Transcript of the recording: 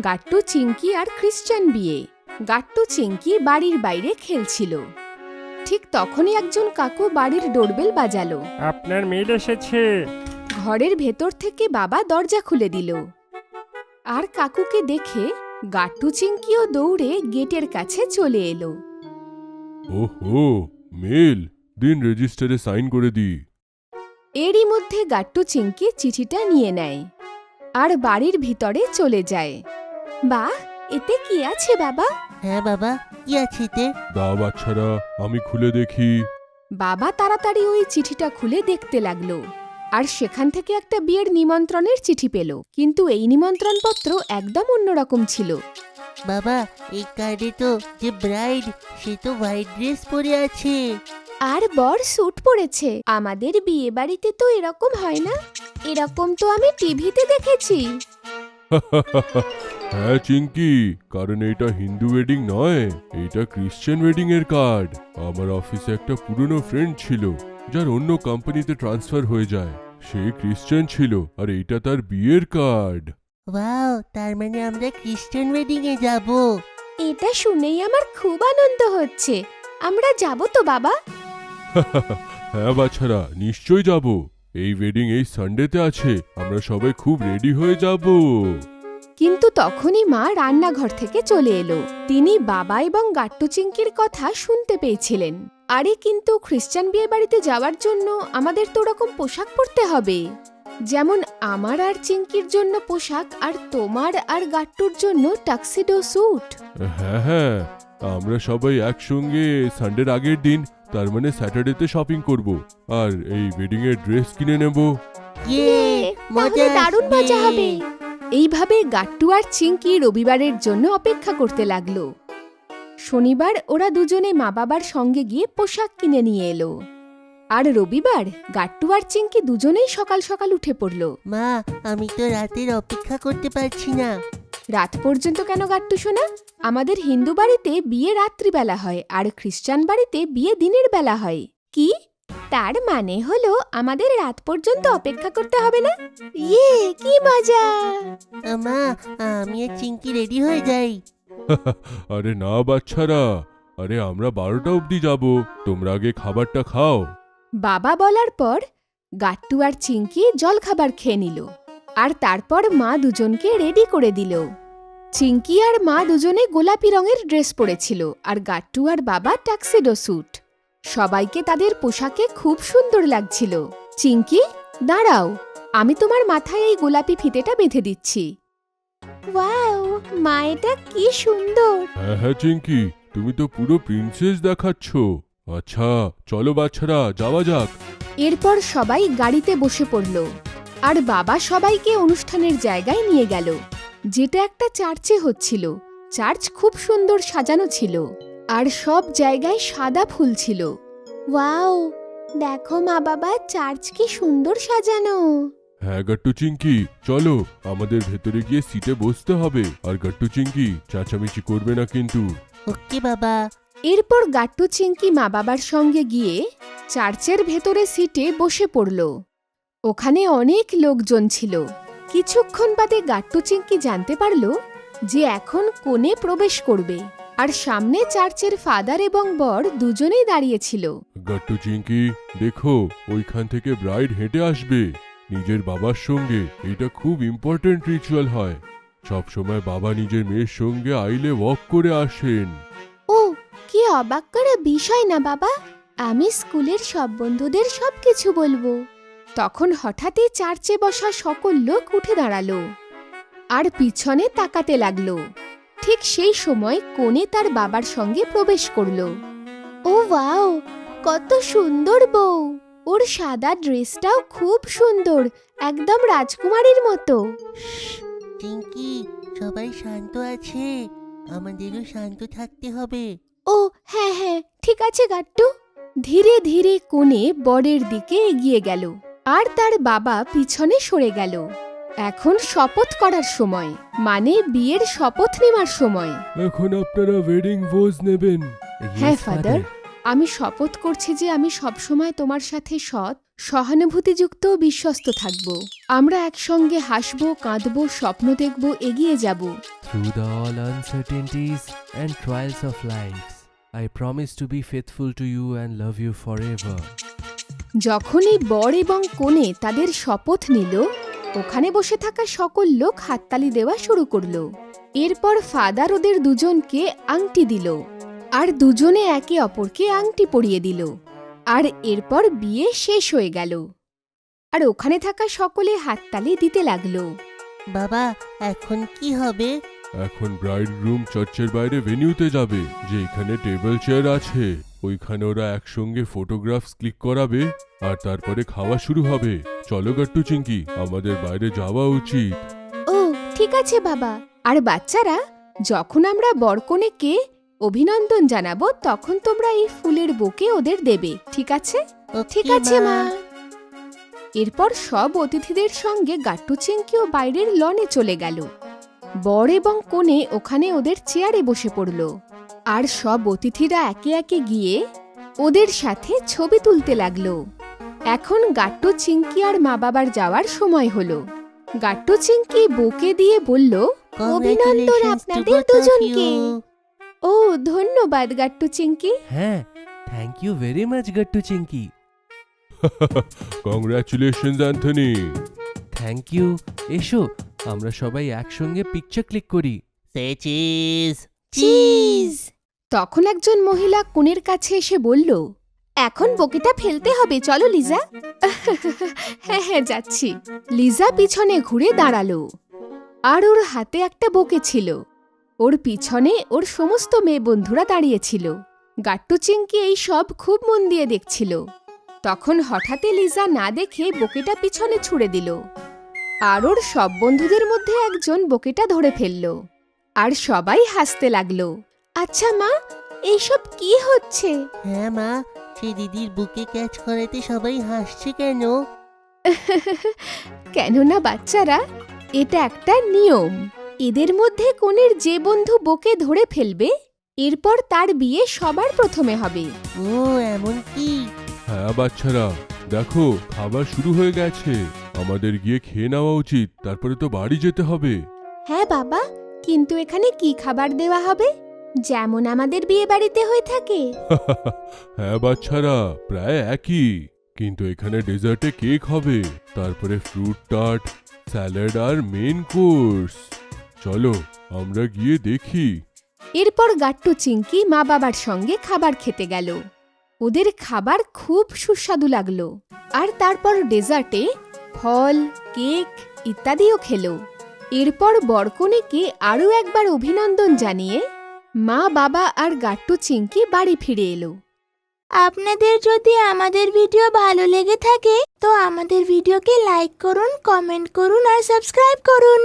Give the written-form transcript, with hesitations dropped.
গাট্টু, চিঙ্কি আর Christian বিয়ে। গাট্টু চিঙ্কি বাড়ির বাইরে খেলছিল। ঠিক তখনই একজন কাকু বাড়ির ডোরবেল বাজালো। আপনার মেয়ে এসেছে। ঘরের ভেতর থেকে বাবা দরজা খুলে দিল। আর কাকুকে দেখে গাট্টু চিঙ্কিও দৌড়ে গেটের কাছে চলে এলো। ওহো, মেল, দিন রেজিস্টারে সাইন করে দি। এরই মধ্যে গাট্টু চিঙ্কি চিঠিটা নিয়ে নেয় আর বাড়ির ভিতরে চলে যায়। বাহ, এতে কি আছে বাবা? হ্যাঁ বাবা, কি আছে এতে? দা বাচ্চারা, আমি খুলে দেখি। বাবা তাড়াতাড়ি ওই চিঠিটা খুলে দেখতে লাগলো আর সেখান থেকে একটা বিয়ের নিমন্ত্রণের চিঠি পেল। কিন্তু এই নিমন্ত্রণপত্র একদম অন্যরকম ছিল। বাবা, এই কার্ডে তো যে ব্রাইড, সে তো হোয়াইট ড্রেস পরে আছে। আর বর স্যুট পরেছে। আমাদের বিয়ে বাড়িতে তো এরকম হয় না। এরকম তো আমি টিভিতে দেখেছি। হ্যাঁ চিঙ্কি, কারণ এটা হিন্দু ওয়েডিং নয়, এটা ক্রিশ্চিয়ান ওয়েডিং এর কার্ড। আমার অফিসে একটা পুরনো ফ্রেন্ড ছিল, যার অন্য কোম্পানিতে ট্রান্সফার হয়ে যায়। সে ক্রিশ্চিয়ান ছিল আর এইটা তার বিয়ের কার্ড। ওয়াও, তার মানে আমরা ক্রিশ্চিয়ান ওয়েডিং এ যাব। এটা শুনেই আমার খুব আনন্দ হচ্ছে। আমরা যাব তো বাবা? হ্যাঁ বাচ্চারা, নিশ্চয়ই যাব। এই ওয়েডিং এই সানডেতে আছে, আমরা সবাই খুব রেডি হয়ে যাব। কিন্তু তখনই মা রান্নাঘর থেকে চলে এলো। তিনি বাবা এবং গাট্টু চিঙ্কির কথা শুনতে পেয়েছিলেন। আরে কিন্তু খ্রিস্টান বিয়ে বাড়িতে যাওয়ার জন্য আমাদের তো ওরকম পোশাক পরতে হবে, যেমন আমার আর চিঙ্কির জন্য পোশাক আর তোমার আর গাট্টুর জন্য টাক্সিডো স্যুট। হ্যাঁ হ্যাঁ, আমরা সবাই একসঙ্গে সানডের আগের দিন, তার মানে স্যাটারডেতে শপিং করব আর এই ওয়েডিং এর ড্রেস কিনে নেব। তাহলে দারুণ মজা হবে। এইভাবে গাট্টু আর চিঙ্কি রবিবারের জন্য অপেক্ষা করতে লাগলো। শনিবার ওরা দুজনে মা বাবার সঙ্গে গিয়ে পোশাক কিনে নিয়ে এলো। আর রবিবার গাট্টু আর চিঙ্কি দুজনেই সকাল সকাল উঠে পড়ল। মা, আমি তো রাতের অপেক্ষা করতে পারছি না। রাত পর্যন্ত কেন গাট্টু শোনা? আমাদের হিন্দু বাড়িতে বিয়ে রাত্রিবেলা হয় আর খ্রিস্টান বাড়িতে বিয়ে দিনের বেলা হয়। কি? তার মানে হলো আমাদের রাত পর্যন্ত অপেক্ষা করতে হবে না? ইয়ে, কি মজা! মা, আমি আর চিঙ্কি রেডি হয়ে যাই। আরে না বাচ্চারা, আরে আমরা 12টা অবধি যাব, তোমরা আগে খাবারটা খাও। বাবা বলার পর গাট্টু আর চিঙ্কি জলখাবার খেয়ে নিল আর তারপর মা দুজনকে রেডি করে দিল। চিঙ্কি আর মা দুজনে গোলাপি রঙের ড্রেস পরেছিল আর গাট্টু আর বাবা টাক্সিডো স্যুট। সবাইকে তাদের পোশাকে খুব সুন্দর লাগছিল। চিঙ্কি, দাঁড়াও, আমি তোমার মাথায় এই গোলাপি ফিতেটা বেঁধে দিচ্ছি। ওয়াও, মা, এটা কি সুন্দর! হ্যাঁ হ্যাঁ চিঙ্কি, তুমি তো পুরো প্রিন্সেস দেখাচ্ছ। আচ্ছা চলো বাচ্চারা, যাওয়া যাক। এরপর সবাই গাড়িতে বসে পড়ল আর বাবা সবাইকে অনুষ্ঠানের জায়গায় নিয়ে গেল, যেটা একটা চার্চে হচ্ছিল। চার্চ খুব সুন্দর সাজানো ছিল আর সব জায়গায় সাদা ফুল ছিল। ওয়াও, দেখো মা বাবা, চার্চ কি সুন্দর সাজানো! হ্যাঁ গাট্টু চিঙ্কি, চলো আমাদের ভেতরে গিয়ে সিটে বসতে হবে। আর গাট্টু চিঙ্কি, চেঁচামেচি করবে না কিন্তু। ওকে বাবা। এরপর গাট্টু চিঙ্কি মা বাবার সঙ্গে গিয়ে চার্চের ভেতরে সিটে বসে পড়ল। ওখানে অনেক লোকজন ছিল। কিছুক্ষণ বাদে গাট্টু চিঙ্কি জানতে পারল যে এখন কনে প্রবেশ করবে আর সামনে চার্চের ফাদার এবং বর দুজনেই দাঁড়িয়েছিল। গাট্টু চিঙ্কি, দেখো ওইখান থেকে ব্রাইড হেঁটে আসবে নিজের বাবার সঙ্গে। এটা খুব ইম্পর্টেন্ট রিচুয়াল হয়। সবসময় বাবা নিজের মেয়ের সঙ্গে আইলে ওয়াক করে আসেন। ও, কি অবাক করা বিষয় না বাবা! আমি স্কুলের সব বন্ধুদের সবকিছু বলবো। তখন হঠাৎই চার্চে বসা সকল লোক উঠে দাঁড়ালো আর পিছনে তাকাতে লাগলো। ঠিক সেই সময় কনে তার বাবার সঙ্গে প্রবেশ করলো। ও ওয়াও, কত সুন্দর বউ! ওর সাদা ড্রেসটাও খুব সুন্দর, একদম রাজকুমারীর মতো। চিঙ্কি, সবাই শান্ত আছে, আমাদেরও শান্ত থাকতে হবে। ও হ্যাঁ হ্যাঁ, ঠিক আছে গাট্টু। ধীরে ধীরে কনে বরের দিকে এগিয়ে গেল আর তার বাবা পিছনে সরে গেল। এখন শপথ করার সময়, মানে বিয়ের শপথ নেওয়ার সময়। এখন আপনারা ওয়েডিং ভোজ নেবেন। হ্যাঁ ফাদার, আমি শপথ করছি যে আমি সবসময় তোমার সাথে সৎ, সহানুভূতিযুক্ত ও বিশ্বস্ত থাকব। আমরা একসঙ্গে হাসব, কাঁদব, স্বপ্ন দেখব, এগিয়ে যাব। Through the all uncertainties and trials of life, I promise to be faithful to you and love you forever. যখনই বর এবং কনে তাদের শপথ নিল, ওখানে বসে থাকা সকল লোক হাততালি দেওয়া শুরু করল। এরপর ফাদার ওদের দুজনকে আংটি দিল, আর দুজনে একে অপরকে আংটি পরিয়ে দিল। আর এরপর বিয়ে শেষ হয়ে গেল, আর ওখানে থাকা সকলে হাততালি দিতে লাগলো। বাবা, এখন কি হবে? এখন ব্রাইড গ্রুম চার্চের বাইরে ভেনিউতে যাবে, যে এখানে টেবিল চেয়ার আছে। ওইখানে ওরা একসঙ্গে ফটোগ্রাফস ক্লিক করাবে, আর তারপরে খাওয়া শুরু হবে। চলো গাট্টু চিঙ্কি, আমাদের বাইরে যাওয়া উচিত। ও ঠিক আছে বাবা। আর বাচ্চারা, যখন আমরা বরকনেকে অভিনন্দন জানাবো, তখন তোমরা এই ফুলের বুকে ওদের দেবে, ঠিক আছে? ঠিক আছে মা। এরপর সব অতিথিদের সঙ্গে গাট্টু চিংকিও বাইরের লনে চলে গেল। বর এবং কনে ওখানে ওদের চেয়ারে বসে পড়ল, আর সব অতিথিরা একে একে গিয়ে ওদের সাথে ছবি তুলতে লাগলো। এখন গাট্টু চিংকি আর মা বাবার যাওয়ার সময় হলো। গাট্টু চিংকি বুকে দিয়ে বলল, অভিনন্দন আপনাদের দুজনকে। ও ধন্যবাদ গাট্টু চিংকি। হ্যাঁ, thank you very much Gattu Chinki. Congratulations Anthony. Thank you. এসো, আমরা সবাই একসঙ্গে পিকচার ক্লিক করি। Say cheese. চিজ। তখন একজন মহিলা কনের কাছে এসে বলল, এখন বকেটা ফেলতে হবে, চলো লিজা। হ্যাঁ হ্যাঁ যাচ্ছি। লিজা পিছনে ঘুরে দাঁড়ালো, আর ওর হাতে একটা বকে ছিল। ওর পিছনে ওর সমস্ত মেয়ে বন্ধুরা দাঁড়িয়েছিল। গাট্টু চিংকি এই সব খুব মন দিয়ে দেখছিল। তখন হঠাৎই লিজা না দেখে বকেটা পিছনে ছুঁড়ে দিল, আর ওর সব বন্ধুদের মধ্যে একজন বকেটা ধরে ফেলল, আর সবাই হাসতে লাগলো। আচ্ছা মা, এইসব কি হচ্ছে? হ্যাঁ মা, সেই দিদির বুকে ক্যাচ করাতে সবাই হাসছে কেন? কেননা বাচ্চারা, এটা একটা নিয়ম। এদের মধ্যে কনের যে বন্ধু বকে ধরে ফেলবে, এরপর তার বিয়ে সবার প্রথমে হবে। ও এমন কি? হ্যাঁ বাচ্চারা, দেখো খাবার শুরু হয়ে গেছে। আমাদের গিয়ে খেয়ে নেওয়া উচিত, তারপরে তো বাড়ি যেতে হবে। হ্যাঁ বাবা, কিন্তু এখানে কি খাবার দেওয়া হবে, যেমন আমাদের বিয়ে বাড়িতে হয়ে থাকে? হ্যাঁ বাচ্চারা, প্রায় একই, কিন্তু এখানে ডেজার্টে কেক হবে, তারপরে ফ্রুট টার্ট, স্যালাড আর মেন কোর্স। চলো আমরা গিয়ে দেখি। এরপর গাট্টু চিংকি মা বাবার সঙ্গে খাবার খেতে গেল। ওদের খাবার খুব সুস্বাদু লাগলো, আর তারপর ডেজার্টে ফল, কেক ইত্যাদিও খেলো। এরপর বরকনেকে আরও একবার অভিনন্দন জানিয়ে মা বাবা আর গাট্টু চিংকি বাড়ি ফিরে এলো। আপনাদের যদি আমাদের ভিডিও ভালো লেগে থাকে তো আমাদের ভিডিওকে লাইক করুন, কমেন্ট করুন আর সাবস্ক্রাইব করুন।